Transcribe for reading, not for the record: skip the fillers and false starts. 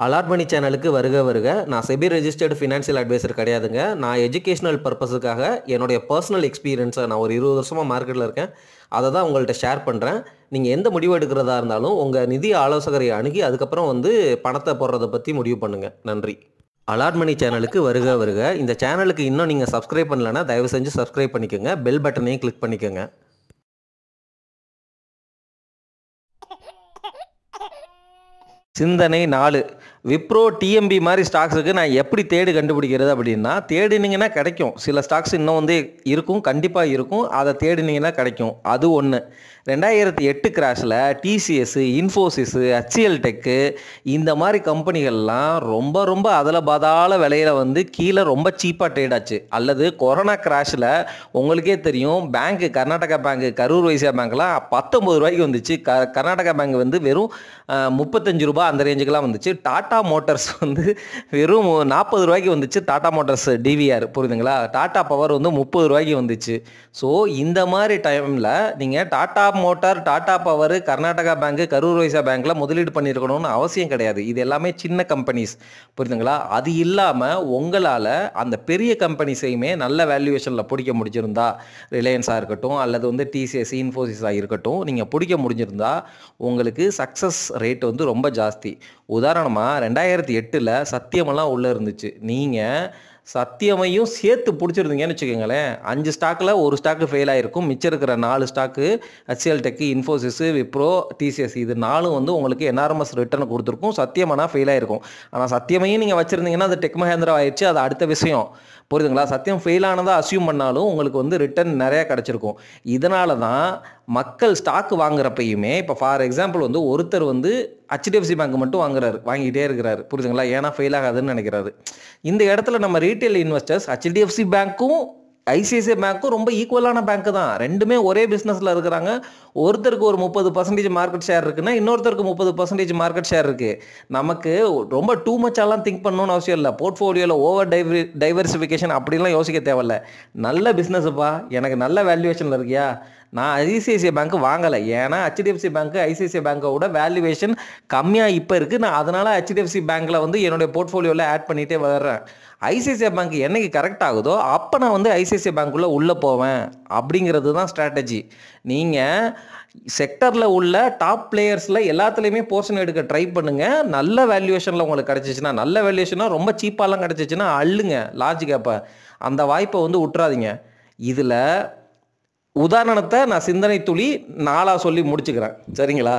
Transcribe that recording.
Allot மணி சேனலுக்கு வருக வருக. நான் செபி ரெஜிஸ்டர்டு ஃபினான்ஷியல் அட்வைசர் கிடையாதுங்க. நான் எஜுகேஷனல் பர்ப்பஸுக்காக என்னுடைய பர்சனல் எக்ஸ்பீரியன்ஸை நான் ஒரு 20 வருஷமா மார்க்கெட்டில் இருக்கேன். அதை தான் உங்கள்ட்ட ஷேர் பண்ணுறேன். நீங்கள் எந்த முடிவு எடுக்கிறதா இருந்தாலும் உங்கள் நிதி ஆலோசகரை அணுகி அதுக்கப்புறம் பணத்தை போடுறத பற்றி முடிவு பண்ணுங்கள். நன்றி. அலாட் மணி சேனலுக்கு வருக வருக. இந்த சேனலுக்கு இன்னும் நீங்கள் சப்ஸ்கிரைப் பண்ணலைன்னா தயவு செஞ்சு சப்ஸ்கிரைப் பண்ணிக்கோங்க. பெல் பட்டனையும் கிளிக் பண்ணிக்கோங்க. சிந்தனை 4. விப்ரோ டிஎம்பி மாதிரி ஸ்டாக்ஸுக்கு நான் எப்படி கண்டுபிடிக்கிறது அப்படின்னா, தேடினீங்கன்னா கிடைக்கும். சில ஸ்டாக்ஸ் இன்னும் இருக்கும், கண்டிப்பாக இருக்கும். அதை தேடினீங்கன்னா கிடைக்கும். அது ஒன்று. 2008 கிராஷில் டிசிஎஸ், இன்ஃபோசிஸ், HCL டெக்கு இந்த மாதிரி கம்பெனிகள்லாம் ரொம்ப அதில் பாதாள விலையில் கீழே ரொம்ப சீப்பாக ட்ரேட் ஆச்சு. அல்லது கொரோனா கிராஷில் உங்களுக்கே தெரியும், பேங்க்கு கர்நாடகா பேங்க்கு, கரூர் வைசியா பேங்க்லாம் 19 ரூபாய்க்கு வந்துச்சு. கர்நாடகா பேங்க் வெறும் 35 ரூபா அந்த ரேஞ்சுக்கெலாம் வந்துச்சு. டாடா மோட்டார்ஸ் வெறும் 40 ரூபாய்க்கு வந்துச்சு. டாடா மோட்டார்ஸ் டிவிஆர் புரியுதுங்களா? டாடா பவர் 30 ரூபாய்க்கு வந்துச்சு. ஸோ இந்த மாதிரி டைமில் நீங்கள் Tata motor, Tata power, Karnataka bank, Karur Vaishya பேங்க்ல முதலீடு பண்ணியிருக்கணும்னு அவசியம் கிடையாது. இது எல்லாமே சின்ன கம்பெனிஸ், புரியுதுங்களா? அது இல்லாமல் உங்களால் அந்த பெரிய கம்பெனிஸையுமே நல்ல வேல்யூவேஷனில் பிடிக்க முடிஞ்சிருந்தா, ரிலையன்ஸாக இருக்கட்டும் அல்லது டிசிஎஸ், இன்ஃபோசிஸாக இருக்கட்டும், நீங்கள் பிடிக்க முடிஞ்சிருந்தா உங்களுக்கு சக்ஸஸ் ரேட் ரொம்ப ஜாஸ்தி. உதாரணமாக 2008 சத்தியமெல்லாம் உள்ளே இருந்துச்சு. நீங்கள் சத்தியமையும் சேர்த்து பிடிச்சிருந்தீங்கன்னு வச்சுக்கோங்களேன், 5 ஸ்டாக்கில் ஒரு ஸ்டாக்கு ஃபெயில் ஆகிருக்கும். மிச்சம் இருக்கிற 4 stock HCL tech, Infosys, Wipro, TCS இது 4 உங்களுக்கு என்ஆர்எம்எஸ் ரிட்டர்ன் கொடுத்துருக்கும். சத்தியமானா ஃபெயில் ஆகிருக்கும். ஆனால் சத்தியமையும் நீங்கள் வச்சுருந்தீங்கன்னா அது டெக் மஹேந்திரா ஆயிடுச்சு. அது அடுத்த விஷயம், புரியுதுங்களா? சத்தியம் ஃபெயில் ஆனதாக அசியூம் பண்ணாலும் உங்களுக்கு ரிட்டர்ன் நிறையா கிடச்சிருக்கும். இதனால தான் மக்கள் ஸ்டாக்கு வாங்குறப்பையுமே, இப்போ ஃபார் எக்ஸாம்பிள் ஒருத்தர் HDFC பேங்க் மட்டும் வாங்கிட்டே இருக்கிறாரு, புரியுதுங்களா? ஏன்னா ஃபெயில் ஆகாதுன்னு நினைக்கிறாரு. இந்த இடத்துல நம்ம ரீட்டைல் இன்வெஸ்டர்ஸ் HDFC பேங்க்கும் ICICI பேங்க்கும் ரொம்ப ஈக்குவலான பேங்க் தான். ரெண்டுமே ஒரே பிஸ்னஸில் இருக்கிறாங்க. ஒருத்தருக்கு ஒரு 30% மார்க்கெட் ஷேர் இருக்குன்னா இன்னொருத்தருக்கு 30% மார்க்கெட் ஷேர் இருக்குது. நமக்கு ரொம்ப டூ மச்சாலாம் திங்க் பண்ணணும்னு அவசியம் இல்லை. போர்ட்ஃபோலியோவில் ஓவர் டைவர்சிஃபிகேஷன் அப்படிலாம் யோசிக்க தேவையில்ல. நல்ல பிஸ்னஸ்ப்பா, எனக்கு நல்ல வேல்யூவேஷனில் இருக்கியா, நான் ICICI பேங்க் வாங்கலை. ஏன்னா HDFC பேங்க் ICICI பேங்கோட வேல்யூவேஷன் கம்மியாக இப்போ இருக்குது. நான் அதனால் HDFC பேங்க்கில் என்னுடைய போர்ட்ஃபோலியோவில் ஆட் பண்ணிகிட்டே வர்றேன். ICICI பேங்க் என்னைக்கு கரெக்ட் ஆகுதோ அப்போ நான் ICICI பேங்க்குள்ளே உள்ளே போவேன். அப்படிங்கிறது தான் ஸ்ட்ராட்டஜி. நீங்கள் செக்டரில் உள்ள டாப் பிளேயர்ஸில் எல்லாத்துலேயுமே போர்ஷன் எடுக்க ட்ரை பண்ணுங்கள். நல்ல வேல்யூவேஷனில் உங்களுக்கு கிடச்சிச்சின்னா, நல்ல வேல்யூவேஷனாக ரொம்ப சீப்பாலாம் கிடச்சிச்சின்னா அள்ளுங்க லார்ஜ் கேப்பை. அந்த வாய்ப்பை விட்டுறாதீங்க. இதில் உதாரணத்தை நான் சிந்தனை துளி 4 சொல்லி முடிச்சுக்கிறேன், சரிங்களா?